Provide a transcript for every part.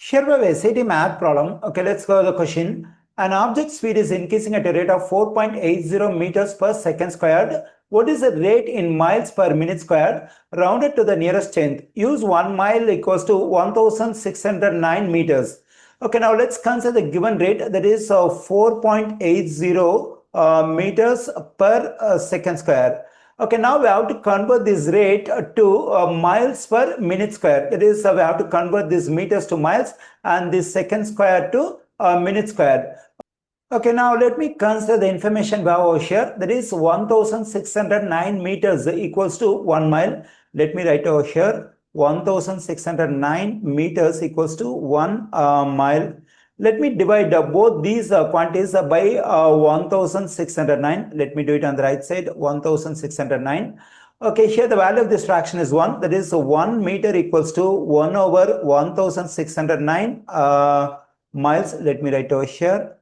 Here we have a SAT math problem. Okay, let's go to the question. An object speed is increasing at a rate of 4.80 meters per second squared. What is the rate in miles per minute squared? Rounded to the nearest tenth. Use 1 mile equals to 1609 meters. Okay, now let's consider the given rate, that is 4.80 meters per second square. Okay, now we have to convert this rate to miles per minute square. That is, we have to convert these meters to miles and this second square to minute square. Okay, now let me consider the information we have over here. That is 1609 meters equals to 1 mile. Let me write over here 1609 meters equals to 1 mile. Let me divide both these quantities by 1609. Let me do it on the right side, 1609. Okay, here the value of this fraction is 1. That is 1 meter equals to 1 over 1609 miles. Let me write over here.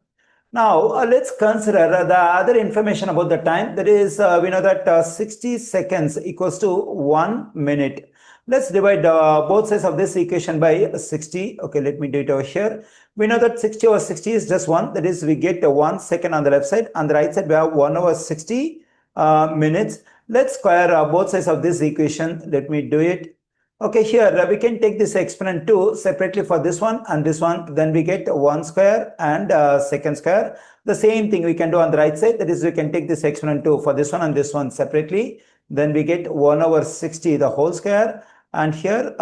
Now, let's consider the other information about the time. That is, we know that 60 seconds equals to 1 minute. Let's divide both sides of this equation by 60. Okay, let me do it over here. We know that 60 over 60 is just 1. That is, we get 1 second on the left side. On the right side, we have 1 over 60 minutes. Let's square both sides of this equation. Let me do it. Okay, here we can take this exponent 2 separately for this one and this one. Then we get 1 square and second square. The same thing we can do on the right side. That is, we can take this exponent 2 for this one and this one separately. Then we get 1 over 60 the whole square. And here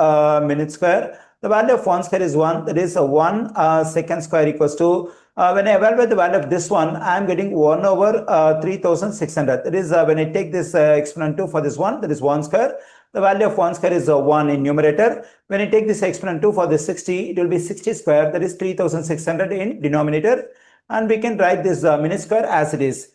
minute square. The value of 1 square is 1. That is 1 second square equals to, when I evaluate the value of this one, I am getting 1 over 3600. That is, when I take this exponent 2 for this one, that is 1 square. The value of 1 square is 1 in numerator. When I take this exponent 2 for the 60, it will be 60 square. That is 3600 in denominator. And we can write this minute square as it is.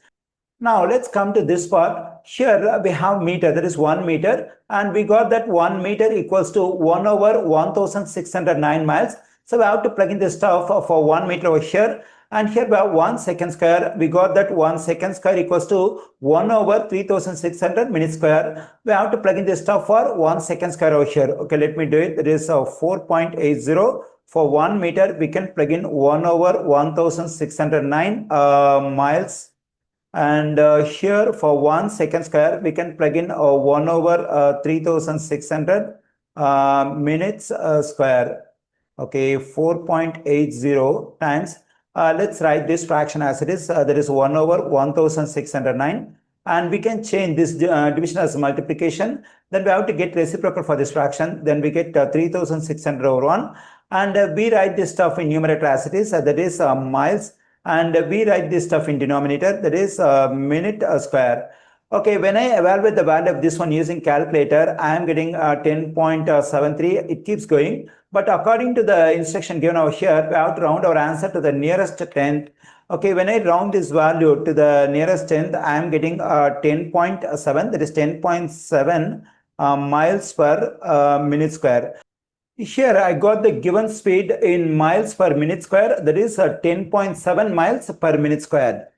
Now let's come to this part. Here we have meter, that is 1 meter. And we got that 1 meter equals to 1 over 1609 miles. So we have to plug in this stuff for 1 meter over here. And here we have 1 second square. We got that 1 second square equals to 1 over 3600 minute square. We have to plug in this stuff for 1 second square over here. Okay, let me do it. That is 4.80. For 1 meter, we can plug in 1 over 1609 miles. And here for 1 second square, we can plug in 1 over 3600 minutes square. Okay, 4.80 times. Let's write this fraction as it is. That is 1 over 1609. And we can change this division as multiplication. Then we have to get reciprocal for this fraction. Then we get 3600 over 1. And we write this stuff in numerator as it is. That is miles. And we write this stuff in denominator. That is minute square. Okay, when I evaluate the value of this one using calculator, I am getting 10.73. It keeps going. But according to the instruction given over here, we have to round our answer to the nearest tenth. Okay, when I round this value to the nearest tenth, I am getting 10.7. That is 10.7 miles per minute square. Here I got the given speed in miles per minute square. That is 10.7 miles per minute square.